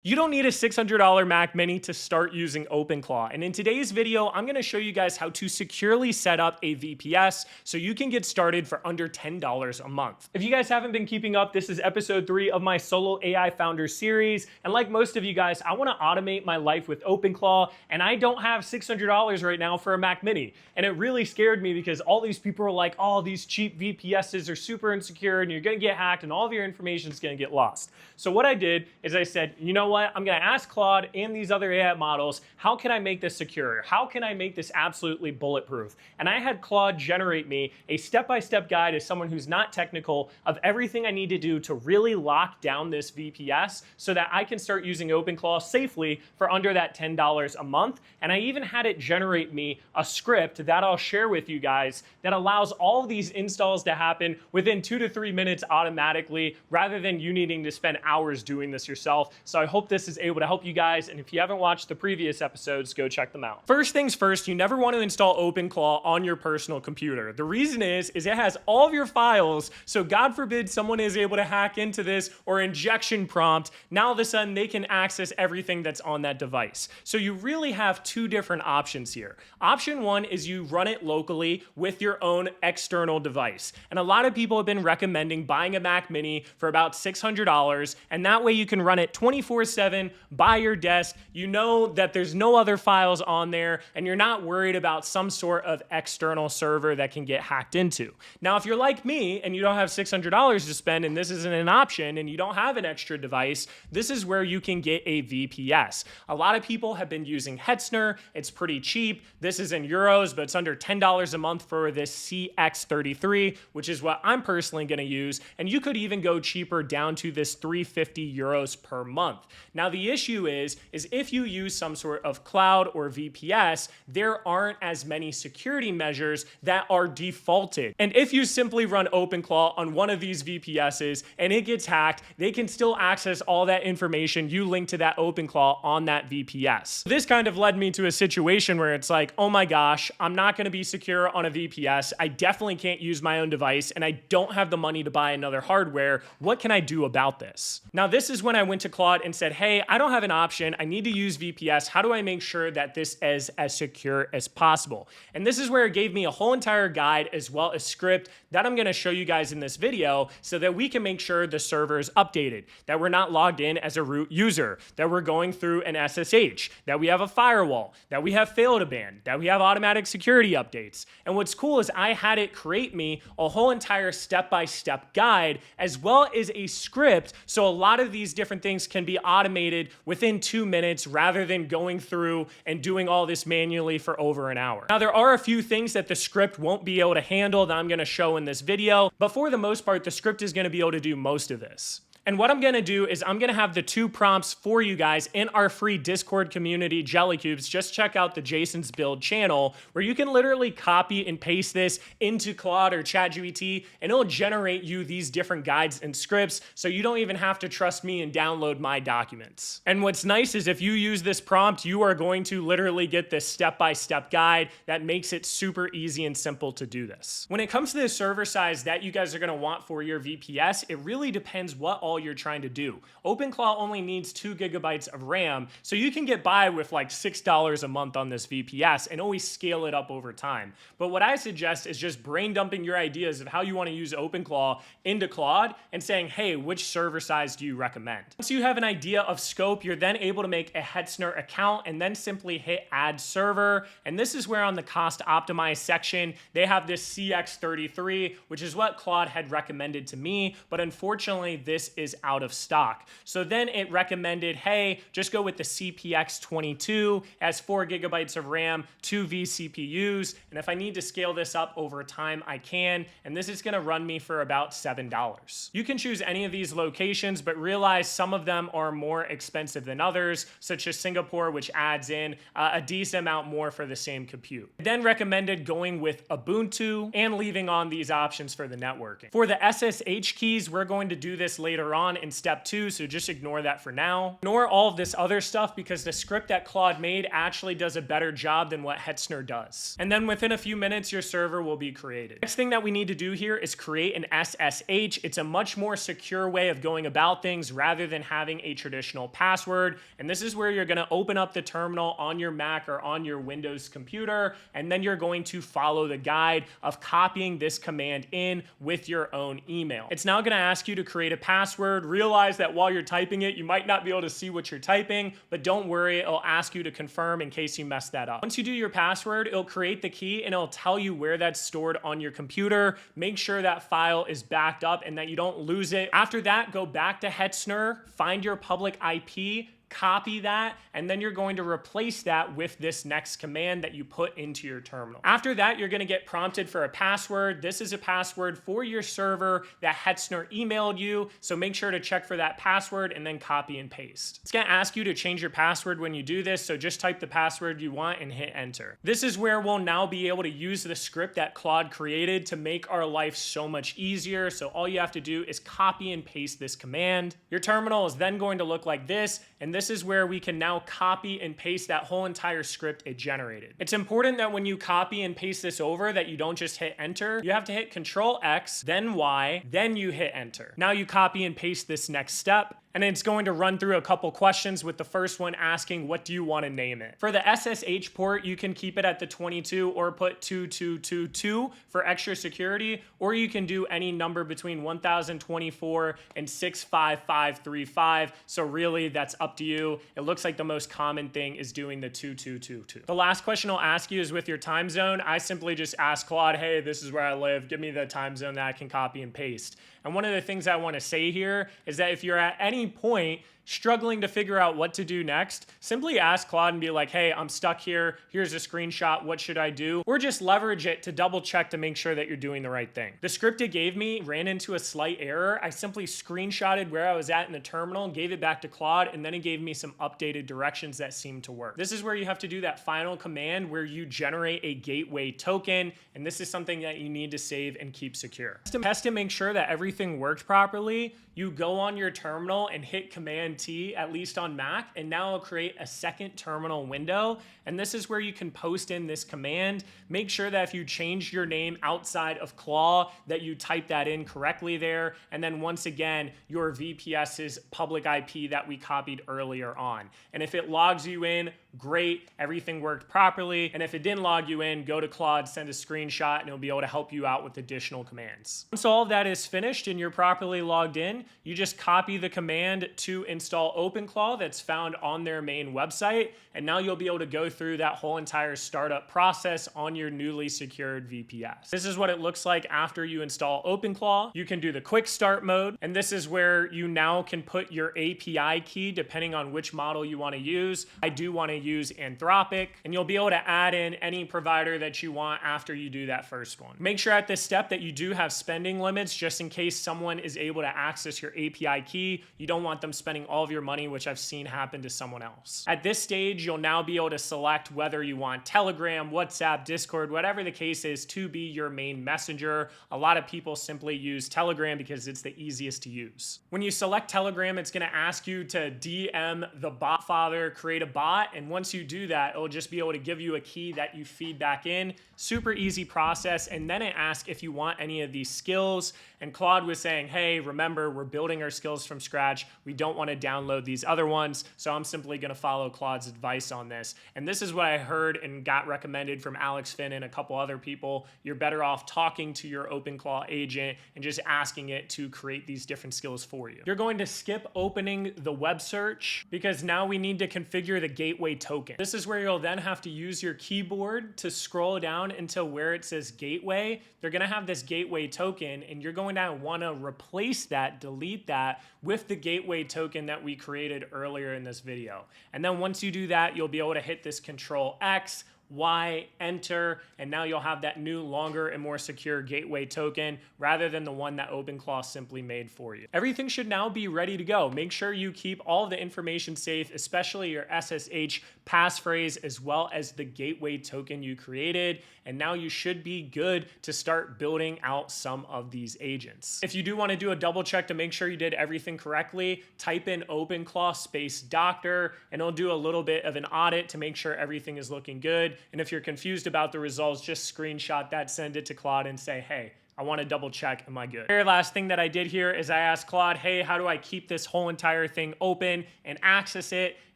You don't need a $600 Mac Mini to start using OpenClaw. And in today's video, I'm gonna show you guys how to securely set up a VPS so you can get started for under $10 a month. If you guys haven't been keeping up, this is episode 3 of my Solo AI Founder series. And like most of you guys, I wanna automate my life with OpenClaw, and I don't have $600 right now for a Mac Mini. And it really scared me because all these people are like, oh, these cheap VPSs are super insecure and you're gonna get hacked and all of your information is gonna get lost. So what I did is I said, you know what? I'm gonna ask Claude and these other AI models, how can I make this secure? How can I make this absolutely bulletproof? And I had Claude generate me a step-by-step guide as someone who's not technical of everything I need to do to really lock down this VPS so that I can start using OpenClaw safely for under that $10 a month. And I even had it generate me a script that I'll share with you guys that allows all of these installs to happen within 2 to 3 minutes automatically, rather than you needing to spend hours doing this yourself. So I hope this is able to help you guys, and if you haven't watched the previous episodes, go check them out. First things first, you never want to install OpenClaw on your personal computer. The reason is it has all of your files, so God forbid someone is able to hack into this or injection prompt, now all of a sudden they can access everything that's on that device. So you really have two different options here. Option one is you run it locally with your own external device. And a lot of people have been recommending buying a Mac Mini for about $600, and that way you can run it 24/7 by your desk. You know that there's no other files on there, and you're not worried about some sort of external server that can get hacked into. Now, if you're like me and you don't have $600 to spend and this isn't an option and you don't have an extra device, this is where you can get a VPS. A lot of people have been using Hetzner. It's pretty cheap. This is in euros, but it's under $10 a month for this CX33, which is what I'm personally going to use. And you could even go cheaper down to this 350 euros per month. Now, the issue is if you use some sort of cloud or VPS, there aren't as many security measures that are defaulted. And if you simply run OpenClaw on one of these VPSs and it gets hacked, they can still access all that information you link to that OpenClaw on that VPS. This kind of led me to a situation where it's like, oh my gosh, I'm not going to be secure on a VPS. I definitely can't use my own device, and I don't have the money to buy another hardware. What can I do about this? Now, this is when I went to Claude and said, hey, I don't have an option. I need to use VPS. How do I make sure that this is as secure as possible? And this is where it gave me a whole entire guide as well as script that I'm going to show you guys in this video so that we can make sure the server is updated, that we're not logged in as a root user, that we're going through an SSH, that we have a firewall, that we have fail-to-ban, that we have automatic security updates. And what's cool is I had it create me a whole entire step-by-step guide as well as a script, so a lot of these different things can be automated within 2 minutes rather than going through and doing all this manually for over an hour. Now, there are a few things that the script won't be able to handle that I'm going to show in this video, but for the most part, the script is going to be able to do most of this. And what I'm going to do is I'm going to have the 2 prompts for you guys in our free Discord community, JellyCubes. Just check out the Jason's Build channel where you can literally copy and paste this into Claude or ChatGPT, and it'll generate you these different guides and scripts, so you don't even have to trust me and download my documents. And what's nice is if you use this prompt, you are going to literally get this step-by-step guide that makes it super easy and simple to do this. When it comes to the server size that you guys are going to want for your VPS, it really depends what all you're trying to do. OpenClaw only needs 2 gigabytes of RAM, so you can get by with like $6 a month on this VPS and always scale it up over time. But what I suggest is just brain dumping your ideas of how you want to use OpenClaw into Claude and saying, hey, which server size do you recommend? Once you have an idea of scope, you're then able to make a Hetzner account and then simply hit add server. And this is where on the cost optimized section, they have this CX33, which is what Claude had recommended to me, but unfortunately this is out of stock. So then it recommended, hey, just go with the CPX22, has 4 gigabytes of RAM, 2 vCPUs, and if I need to scale this up over time, I can, and this is gonna run me for about $7. You can choose any of these locations, but realize some of them are more expensive than others, such as Singapore, which adds in a decent amount more for the same compute. I then recommended going with Ubuntu and leaving on these options for the networking. For the SSH keys, we're going to do this later later on in step 2, so just ignore that for now. Ignore all of this other stuff because the script that Claude made actually does a better job than what Hetzner does. And then within a few minutes, your server will be created. Next thing that we need to do here is create an SSH. It's a much more secure way of going about things rather than having a traditional password. And this is where you're going to open up the terminal on your Mac or on your Windows computer, and then you're going to follow the guide of copying this command in with your own email. It's now going to ask you to create a password. Realize that while you're typing it, you might not be able to see what you're typing, but don't worry, it'll ask you to confirm in case you mess that up. Once you do your password, it'll create the key and it'll tell you where that's stored on your computer. Make sure that file is backed up and that you don't lose it. After that, go back to Hetzner, find your public IP, copy that, and then you're going to replace that with this next command that you put into your terminal. After that, you're going to get prompted for a password. This is a password for your server that Hetzner emailed you, so make sure to check for that password and then copy and paste. It's going to ask you to change your password when you do this, so just type the password you want and hit enter. This is where we'll now be able to use the script that Claude created to make our life so much easier. So all you have to do is copy and paste this command. Your terminal is then going to look like this, and this is where we can now copy and paste that whole entire script it generated. It's important that when you copy and paste this over that you don't just hit enter. You have to hit Control X, then Y, then you hit enter. Now you copy and paste this next step, and it's going to run through a couple questions, with the first one asking, what do you want to name it? For the SSH port, you can keep it at the 22 or put 2222 for extra security, or you can do any number between 1024 and 65535. So really, that's up to you. It looks like the most common thing is doing the 2222. The last question I'll ask you is with your time zone. I simply just ask Claude, hey, this is where I live. Give me the time zone that I can copy and paste. And one of the things I want to say here is that if you're at any point struggling to figure out what to do next, simply ask Claude and be like, hey, I'm stuck here. Here's a screenshot. What should I do? Or just leverage it to double check to make sure that you're doing the right thing. The script it gave me ran into a slight error. I simply screenshotted where I was at in the terminal, gave it back to Claude, and then it gave me some updated directions that seemed to work. This is where you have to do that final command where you generate a gateway token, and this is something that you need to save and keep secure. To test to make sure that everything worked properly, you go on your terminal and hit Command T, at least on Mac, and now it'll create a second terminal window. And this is where you can post in this command. Make sure that if you changed your name outside of Claw, that you type that in correctly there. And then once again, your VPS's public IP that we copied earlier on. And if it logs you in, great, everything worked properly. And if it didn't log you in, go to Claude, send a screenshot, and it'll be able to help you out with additional commands. Once all of that is finished and you're properly logged in, you just copy the command to install Openclaw that's found on their main website. And now you'll be able to go through that whole entire startup process on your newly secured VPS. This is what it looks like after you install Openclaw. You can do the quick start mode, and this is where you now can put your API key depending on which model you want to use. I do want to use Anthropic, and you'll be able to add in any provider that you want after you do that first one. Make sure at this step that you do have spending limits just in case someone is able to access your API key. You don't want them spending all of your money, which I've seen happen to someone else. At this stage, you'll now be able to select whether you want Telegram, WhatsApp, Discord, whatever the case is, to be your main messenger. A lot of people simply use Telegram because it's the easiest to use. When you select Telegram, it's going to ask you to DM the bot father, create a bot, and once you do that, it'll just be able to give you a key that you feed back in. Super easy process. And then it asks if you want any of these skills. And Claude was saying, hey, remember, we're building our skills from scratch. We don't want to download these other ones. So I'm simply going to follow Claude's advice on this. And this is what I heard and got recommended from Alex Finn and a couple other people. You're better off talking to your Openclaw agent and just asking it to create these different skills for you. You're going to skip opening the web search because now we need to configure the gateway token. This is where you'll then have to use your keyboard to scroll down until where it says gateway. They're going to have this gateway token, and you're going to want to replace that, delete that with the gateway token that we created earlier in this video. And then once you do that, you'll be able to hit this Control X, Y, enter, and now you'll have that new, longer, and more secure gateway token rather than the one that OpenClaw simply made for you. Everything should now be ready to go. Make sure you keep all of the information safe, especially your SSH passphrase as well as the gateway token you created, and now you should be good to start building out some of these agents. If you do want to do a double check to make sure you did everything correctly, type in OpenClaw space doctor, and it'll do a little bit of an audit to make sure everything is looking good. And if you're confused about the results, just screenshot that, send it to Claude and say, hey, I want to double check, am I good? Very last thing that I did here is I asked Claude, hey, how do I keep this whole entire thing open and access it?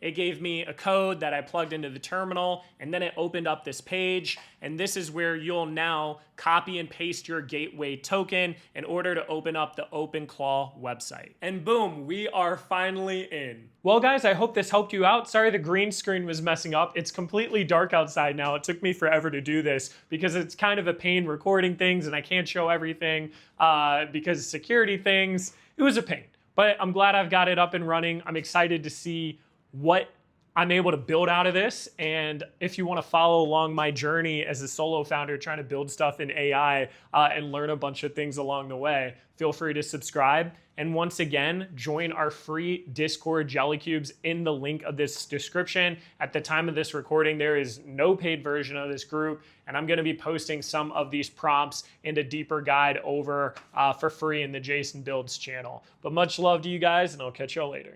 It gave me a code that I plugged into the terminal, and then it opened up this page. And this is where you'll now copy and paste your gateway token in order to open up the OpenClaw website. And boom, we are finally in. Well, guys, I hope this helped you out. Sorry the green screen was messing up. It's completely dark outside now. It took me forever to do this because it's kind of a pain recording things and I can't show everything because of security things. It was a pain, but I'm glad I've got it up and running. I'm excited to see what I'm able to build out of this. And if you want to follow along my journey as a solo founder trying to build stuff in AI and learn a bunch of things along the way, feel free to subscribe. And once again, join our free Discord JellyCubes in the link of this description. At the time of this recording, there is no paid version of this group, and I'm going to be posting some of these prompts and a deeper guide over for free in the Jason Builds channel. But much love to you guys, and I'll catch y'all later.